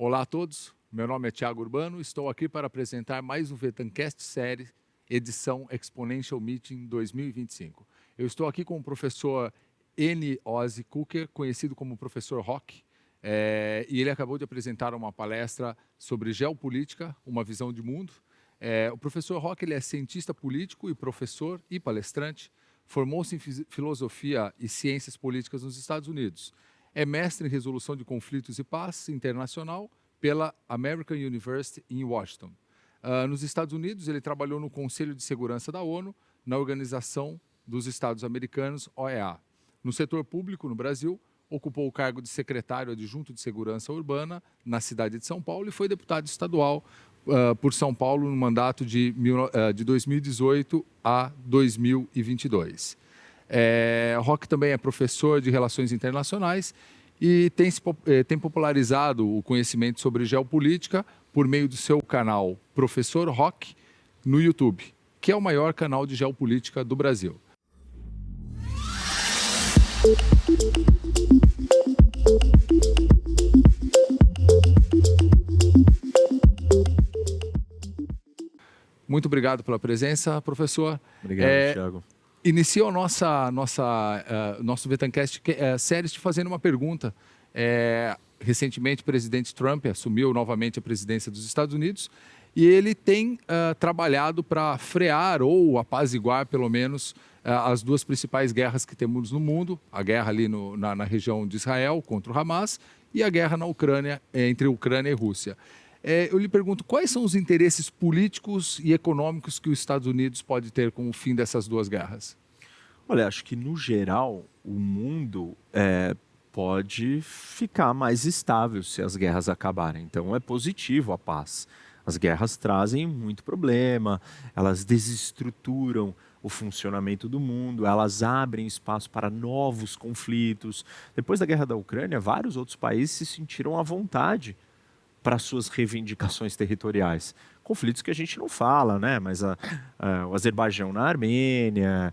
Olá a todos, meu nome é Thiago Urbano, estou aqui para apresentar mais um Vetancast série, edição Exponential Meeting 2025. Eu estou aqui com o professor N. Ozzy Cooker, conhecido como Professor Rock, e ele acabou de apresentar uma palestra sobre geopolítica, uma visão de mundo. O professor Rock ele é cientista político e professor e palestrante, formou-se em filosofia e ciências políticas nos Estados Unidos. É mestre em resolução de conflitos e paz internacional pela American University em Washington. Nos Estados Unidos, ele trabalhou no Conselho de Segurança da ONU, na Organização dos Estados Americanos, OEA. No setor público, no Brasil, ocupou o cargo de secretário adjunto de Segurança Urbana na cidade de São Paulo e foi deputado estadual por São Paulo no mandato de 2018 a 2022. Rock também é professor de Relações Internacionais e tem popularizado o conhecimento sobre geopolítica por meio do seu canal Professor Rock no YouTube, que é o maior canal de geopolítica do Brasil. Muito obrigado pela presença, professor. Obrigado, Thiago. Inicio o nosso Vetancast série te fazendo uma pergunta. Recentemente, o presidente Trump assumiu novamente a presidência dos Estados Unidos e ele tem trabalhado para frear ou apaziguar, pelo menos, as duas principais guerras que temos no mundo, a guerra ali na região de Israel contra o Hamas e a guerra na Ucrânia, entre Ucrânia e Rússia. Eu lhe pergunto, quais são os interesses políticos e econômicos que os Estados Unidos pode ter com o fim dessas duas guerras? Olha, acho que no geral o mundo pode ficar mais estável se as guerras acabarem. Então é positivo a paz. As guerras trazem muito problema, elas desestruturam o funcionamento do mundo, elas abrem espaço para novos conflitos. Depois da guerra da Ucrânia, vários outros países se sentiram à vontade para suas reivindicações territoriais. Conflitos que a gente não fala, né? Mas o Azerbaijão na Armênia,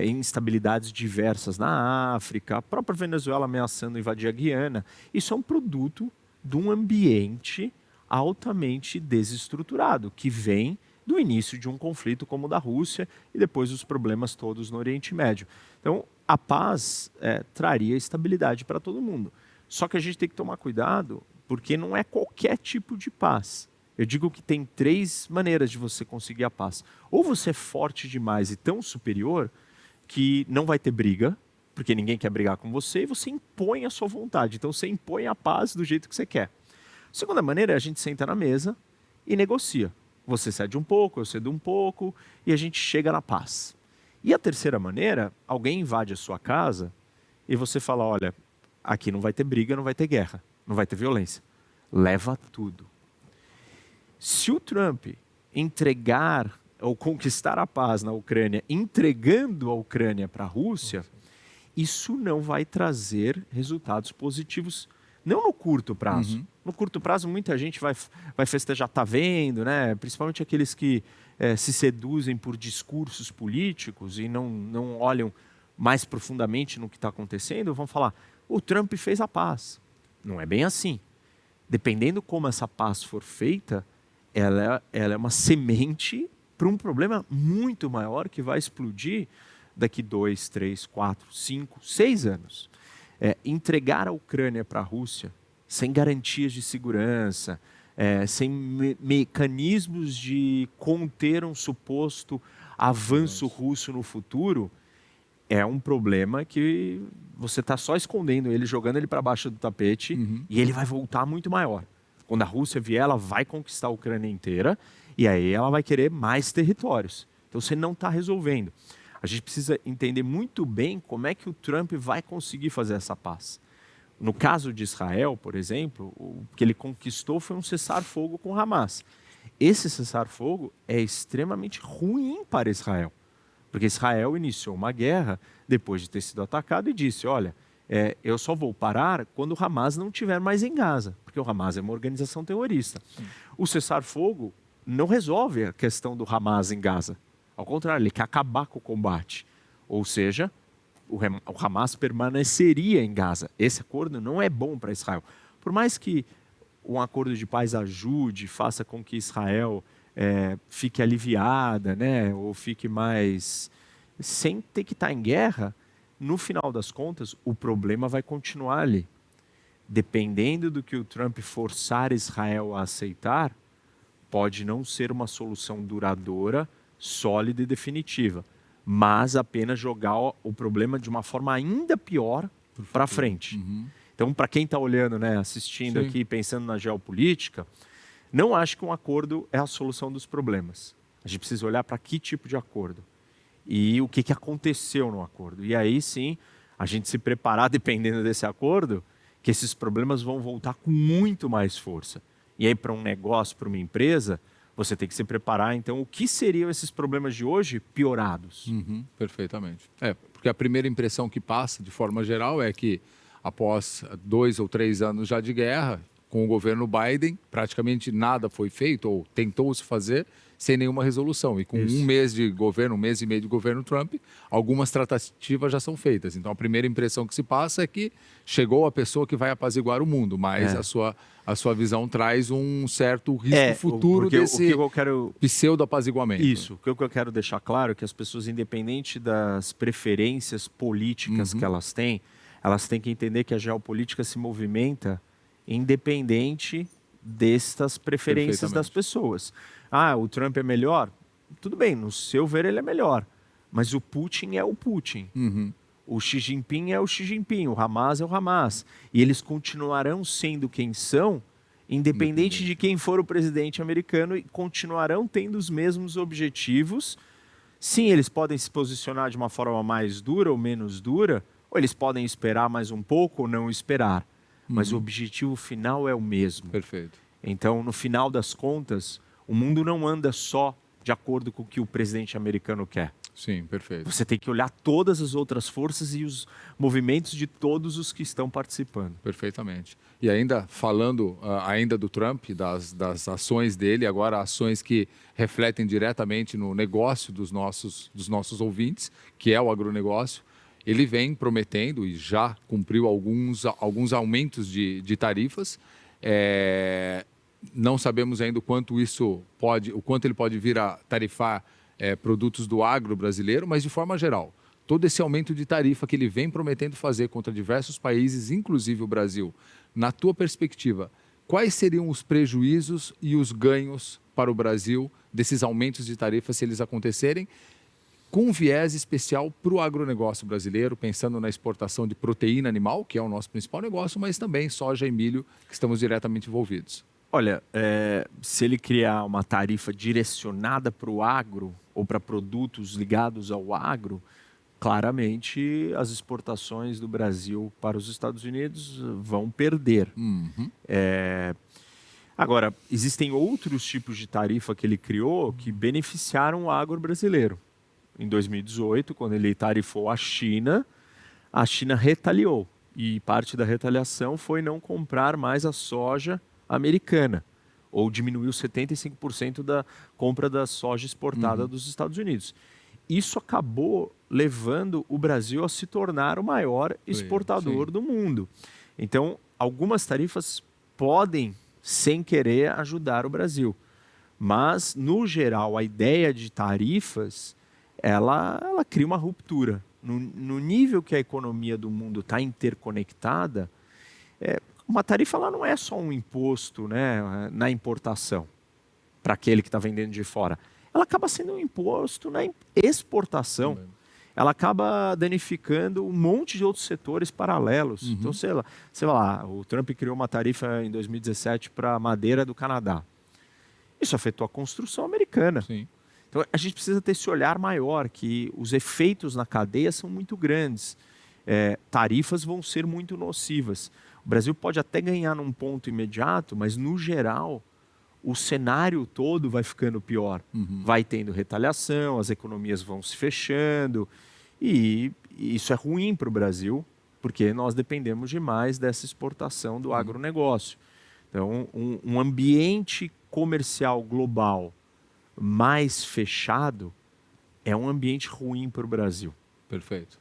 instabilidades diversas na África, a própria Venezuela ameaçando invadir a Guiana. Isso é um produto de um ambiente altamente desestruturado, que vem do início de um conflito como o da Rússia e depois os problemas todos no Oriente Médio. Então, a paz traria estabilidade para todo mundo. Só que a gente tem que tomar cuidado, porque não é qualquer tipo de paz. Eu digo que tem três maneiras de você conseguir a paz. Ou você é forte demais e tão superior que não vai ter briga, porque ninguém quer brigar com você, e você impõe a sua vontade. Então você impõe a paz do jeito que você quer. A segunda maneira é a gente senta na mesa e negocia. Você cede um pouco, eu cedo um pouco, e a gente chega na paz. E a terceira maneira, alguém invade a sua casa e você fala, olha, aqui não vai ter briga, não vai ter guerra. Não vai ter violência. Leva tudo. Se o Trump entregar ou conquistar a paz na Ucrânia, entregando a Ucrânia para a Rússia, isso não vai trazer resultados positivos, não no curto prazo. No curto prazo, muita gente vai festejar, tá vendo, né? Principalmente aqueles que se seduzem por discursos políticos e não olham mais profundamente no que está acontecendo, vão falar, o Trump fez a paz. Não é bem assim. Dependendo como essa paz for feita, ela é uma semente para um problema muito maior que vai explodir daqui 2, 3, 4, 5, 6 anos. Entregar a Ucrânia para a Rússia sem garantias de segurança, sem mecanismos de conter um suposto avanço russo no futuro, é um problema que você está só escondendo ele, jogando ele para baixo do tapete, e ele vai voltar muito maior. Quando a Rússia vier, ela vai conquistar a Ucrânia inteira, e aí ela vai querer mais territórios. Então você não está resolvendo. A gente precisa entender muito bem como é que o Trump vai conseguir fazer essa paz. No caso de Israel, por exemplo, o que ele conquistou foi um cessar-fogo com Hamas. Esse cessar-fogo é extremamente ruim para Israel. Porque Israel iniciou uma guerra depois de ter sido atacado e disse, olha, eu só vou parar quando o Hamas não estiver mais em Gaza, porque o Hamas é uma organização terrorista. O cessar-fogo não resolve a questão do Hamas em Gaza. Ao contrário, ele quer acabar com o combate. Ou seja, o Hamas permaneceria em Gaza. Esse acordo não é bom para Israel. Por mais que um acordo de paz ajude, faça com que Israel fique aliviada, né? Ou fique mais... sem ter que estar em guerra, no final das contas, o problema vai continuar ali. Dependendo do que o Trump forçar Israel a aceitar, pode não ser uma solução duradoura, sólida e definitiva, mas apenas jogar o problema de uma forma ainda pior para frente. Então, para quem está olhando, né, assistindo aqui, pensando na geopolítica, não acho que um acordo é a solução dos problemas. A gente precisa olhar para que tipo de acordo e o que aconteceu no acordo. E aí sim, a gente se preparar, dependendo desse acordo, que esses problemas vão voltar com muito mais força. E aí, para um negócio, para uma empresa, você tem que se preparar. Então, o que seriam esses problemas de hoje piorados? Perfeitamente. Porque a primeira impressão que passa, de forma geral, é que após 2 ou 3 anos já de guerra, com o governo Biden, praticamente nada foi feito, ou tentou-se fazer, sem nenhuma resolução. E com um mês de governo, 1 mês e meio de governo Trump, algumas tratativas já são feitas. Então, a primeira impressão que se passa é que chegou a pessoa que vai apaziguar o mundo, mas a sua visão traz um certo risco futuro desse pseudo-apaziguamento. Isso. O que eu quero deixar claro é que as pessoas, independente das preferências políticas que elas têm que entender que a geopolítica se movimenta independente destas preferências das pessoas. O Trump é melhor? Tudo bem, no seu ver ele é melhor, mas o Putin é o Putin. O Xi Jinping é o Xi Jinping, o Hamas é o Hamas. E eles continuarão sendo quem são, independente de quem for o presidente americano, e continuarão tendo os mesmos objetivos. Sim, eles podem se posicionar de uma forma mais dura ou menos dura, ou eles podem esperar mais um pouco ou não esperar. Mas o objetivo final é o mesmo. Perfeito. Então, no final das contas, o mundo não anda só de acordo com o que o presidente americano quer. Sim, perfeito. Você tem que olhar todas as outras forças e os movimentos de todos os que estão participando. Perfeitamente. E ainda falando ainda do Trump, das ações dele, agora ações que refletem diretamente no negócio dos nossos ouvintes, que é o agronegócio, ele vem prometendo e já cumpriu alguns aumentos de tarifas. Não sabemos ainda o quanto ele pode vir a tarifar produtos do agro brasileiro, mas de forma geral, todo esse aumento de tarifa que ele vem prometendo fazer contra diversos países, inclusive o Brasil, na tua perspectiva, quais seriam os prejuízos e os ganhos para o Brasil desses aumentos de tarifa se eles acontecerem, com um viés especial para o agronegócio brasileiro, pensando na exportação de proteína animal, que é o nosso principal negócio, mas também soja e milho, que estamos diretamente envolvidos? Olha, se ele criar uma tarifa direcionada para o agro ou para produtos ligados ao agro, claramente as exportações do Brasil para os Estados Unidos vão perder. Agora, existem outros tipos de tarifa que ele criou que beneficiaram o agro brasileiro. Em 2018, quando ele tarifou a China retaliou. E parte da retaliação foi não comprar mais a soja americana, ou diminuiu 75% da compra da soja exportada dos Estados Unidos. Isso acabou levando o Brasil a se tornar o maior exportador do mundo. Então, algumas tarifas podem, sem querer, ajudar o Brasil. Mas, no geral, a ideia de tarifas, ela cria uma ruptura. No nível que a economia do mundo está interconectada, uma tarifa ela não é só um imposto, né, na importação, para aquele que está vendendo de fora. Ela acaba sendo um imposto na exportação. Ela acaba danificando um monte de outros setores paralelos. Então, sei lá, o Trump criou uma tarifa em 2017 para a madeira do Canadá. Isso afetou a construção americana. Sim. Então, a gente precisa ter esse olhar maior, que os efeitos na cadeia são muito grandes. Tarifas vão ser muito nocivas. O Brasil pode até ganhar num ponto imediato, mas, no geral, o cenário todo vai ficando pior. Vai tendo retaliação, as economias vão se fechando, e isso é ruim para o Brasil, porque nós dependemos demais dessa exportação do agronegócio. Então, um ambiente comercial global mais fechado é um ambiente ruim para o Brasil. Perfeito.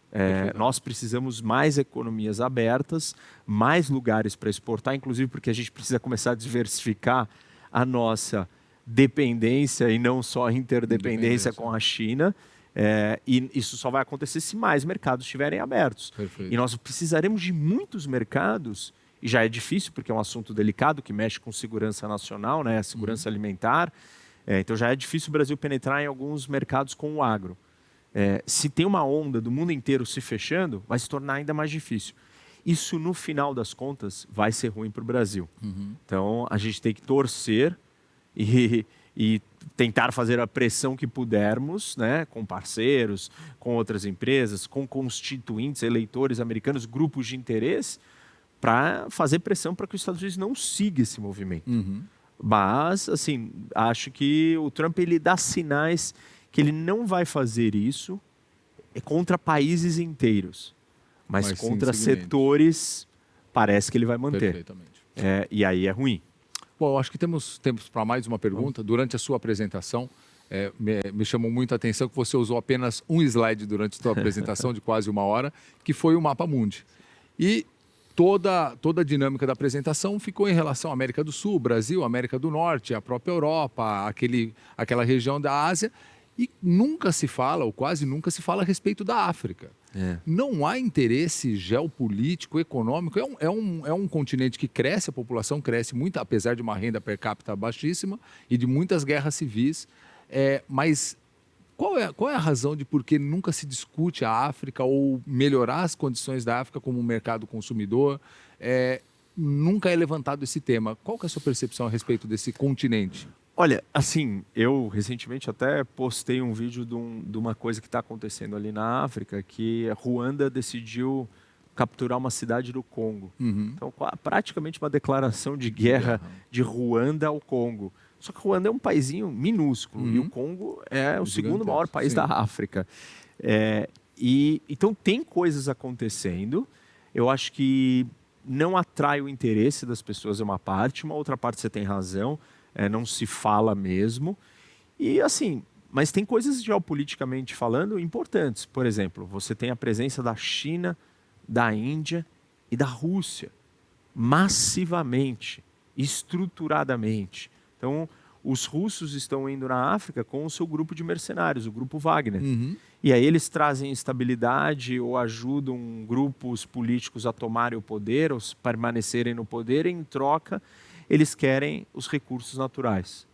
Nós precisamos mais economias abertas, mais lugares para exportar, inclusive porque a gente precisa começar a diversificar a nossa dependência e não só a interdependência com a China. E isso só vai acontecer se mais mercados estiverem abertos. Perfeito. E nós precisaremos de muitos mercados, e já é difícil porque é um assunto delicado que mexe com segurança nacional, né, segurança alimentar. Então já é difícil o Brasil penetrar em alguns mercados com o agro. Se tem uma onda do mundo inteiro se fechando, vai se tornar ainda mais difícil. Isso, no final das contas, vai ser ruim para o Brasil. Então, a gente tem que torcer e tentar fazer a pressão que pudermos, né, com parceiros, com outras empresas, com constituintes, eleitores americanos, grupos de interesse, para fazer pressão para que os Estados Unidos não siga esse movimento. Mas, assim, acho que o Trump ele dá sinais que ele não vai fazer isso contra países inteiros, mas contra setores, parece que ele vai manter. Perfeitamente. E aí é ruim. Bom, eu acho que temos tempo para mais uma pergunta. Durante a sua apresentação, me chamou muito a atenção que você usou apenas um slide durante a sua apresentação, de quase 1 hora, que foi o Mapa Mundi. E toda a dinâmica da apresentação ficou em relação à América do Sul, Brasil, América do Norte, a própria Europa, aquela região da Ásia. E nunca se fala, ou quase nunca se fala a respeito da África. Não há interesse geopolítico, econômico. É um continente que cresce, a população cresce muito, apesar de uma renda per capita baixíssima e de muitas guerras civis. Mas qual é a razão de por que nunca se discute a África ou melhorar as condições da África como um mercado consumidor? Nunca é levantado esse tema. Qual que é a sua percepção a respeito desse continente? Olha, assim, eu recentemente até postei um vídeo de uma coisa que está acontecendo ali na África, que Ruanda decidiu capturar uma cidade do Congo. Então, praticamente uma declaração de guerra de Ruanda ao Congo. Só que Ruanda é um paizinho minúsculo e o Congo é o segundo maior país da África. Então, tem coisas acontecendo. Eu acho que não atrai o interesse das pessoas, é uma parte. Uma outra parte, você tem razão. Não se fala mesmo. E assim, mas tem coisas geopoliticamente falando importantes. Por exemplo, você tem a presença da China, da Índia e da Rússia, massivamente, estruturadamente. Então, os russos estão indo na África com o seu grupo de mercenários, o grupo Wagner. E aí eles trazem estabilidade ou ajudam grupos políticos a tomarem o poder, ou permanecerem no poder, e em troca eles querem os recursos naturais.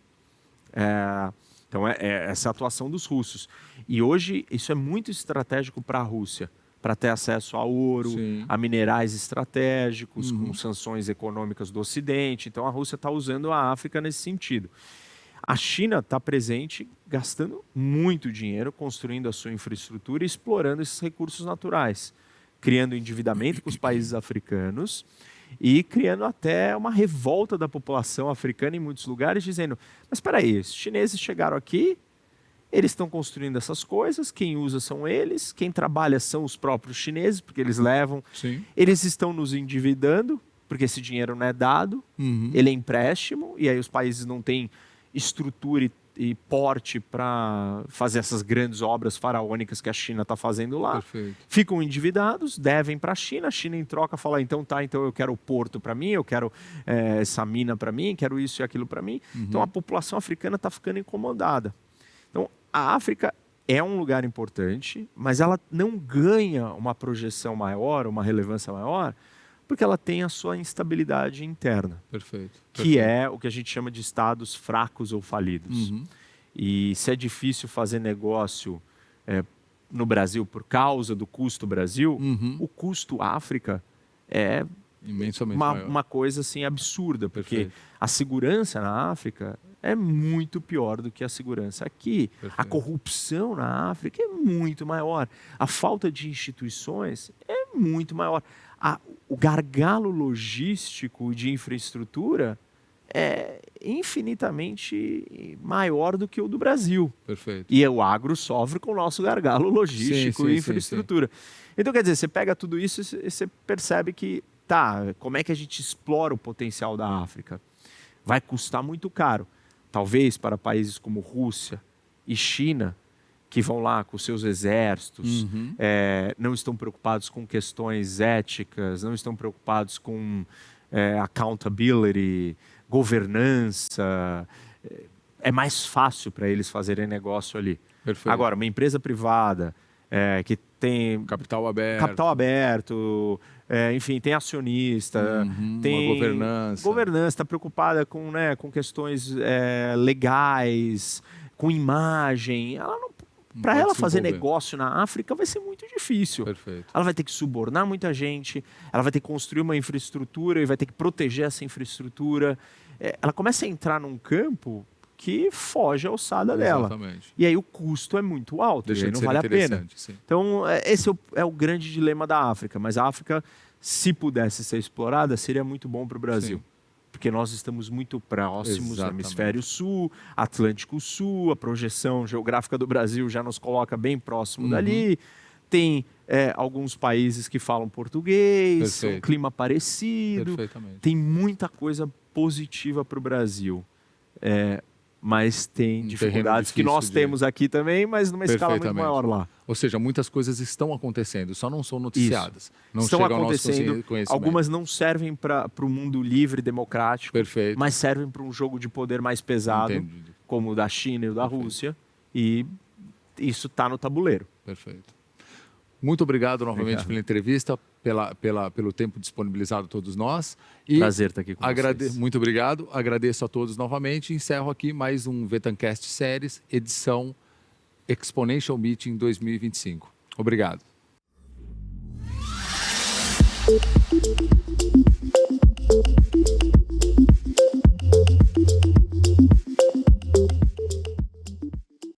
Então, essa é a atuação dos russos. E hoje, isso é muito estratégico para a Rússia, para ter acesso a ouro, a minerais estratégicos, com sanções econômicas do Ocidente. Então, a Rússia está usando a África nesse sentido. A China está presente, gastando muito dinheiro, construindo a sua infraestrutura e explorando esses recursos naturais, criando endividamento com os países africanos, e criando até uma revolta da população africana em muitos lugares, dizendo, mas espera aí, os chineses chegaram aqui, eles estão construindo essas coisas, quem usa são eles, quem trabalha são os próprios chineses, porque eles levam, eles estão nos endividando, porque esse dinheiro não é dado, ele é empréstimo, e aí os países não têm estrutura e porte para fazer essas grandes obras faraônicas que a China está fazendo lá. Perfeito. Ficam endividados, devem para a China em troca fala, então eu quero o porto para mim, eu quero essa mina para mim, quero isso e aquilo para mim. Então a população africana está ficando incomodada. Então a África é um lugar importante, mas ela não ganha uma projeção maior, uma relevância maior, porque ela tem a sua instabilidade interna. Perfeito. Que é o que a gente chama de estados fracos ou falidos. E se é difícil fazer negócio no Brasil por causa do custo Brasil, o custo África é imensamente maior. Uma coisa assim absurda, porque a segurança na África é muito pior do que a segurança aqui. A corrupção na África é muito maior. A falta de instituições é muito maior. O gargalo logístico de infraestrutura é infinitamente maior do que o do Brasil. Perfeito. E o agro sofre com o nosso gargalo logístico e infraestrutura. Então, quer dizer, você pega tudo isso e você percebe que, como é que a gente explora o potencial da África? Vai custar muito caro. Talvez para países como Rússia e China, que vão lá com seus exércitos, não estão preocupados com questões éticas, não estão preocupados com accountability, governança. É mais fácil para eles fazerem negócio ali. Perfeito. Agora, uma empresa privada que tem capital aberto, enfim, tem acionista, tem uma governança, está preocupada com questões legais, com imagem. Para ela fazer negócio na África vai ser muito difícil. Perfeito. Ela vai ter que subornar muita gente, ela vai ter que construir uma infraestrutura e vai ter que proteger essa infraestrutura. Ela começa a entrar num campo que foge à alçada dela. Exatamente. E aí o custo é muito alto, Deixa e aí de não ser vale a pena. interessante, sim. Então, esse é o grande dilema da África. Mas a África, se pudesse ser explorada, seria muito bom para o Brasil. Sim. Porque nós estamos muito próximos do Exatamente. Hemisfério Sul, Atlântico Sul, a projeção geográfica do Brasil já nos coloca bem próximo dali. Tem alguns países que falam português, um clima parecido. Perfeitamente. Tem muita coisa positiva para o Brasil. Mas tem dificuldades que nós temos aqui também, mas numa escala muito maior lá. Ou seja, muitas coisas estão acontecendo, só não são noticiadas. Isso. Não estão chegam acontecendo, ao nosso conhecimento. algumas não servem para o mundo livre e democrático, mas servem para um jogo de poder mais pesado, como o da China e o da Rússia, e isso está no tabuleiro. Perfeito. Muito obrigado novamente pela entrevista, pelo tempo disponibilizado a todos nós. E prazer estar aqui com vocês. Muito obrigado. Agradeço a todos novamente. Encerro aqui mais um Vetancast Séries, edição Exponential Meeting 2025. Obrigado.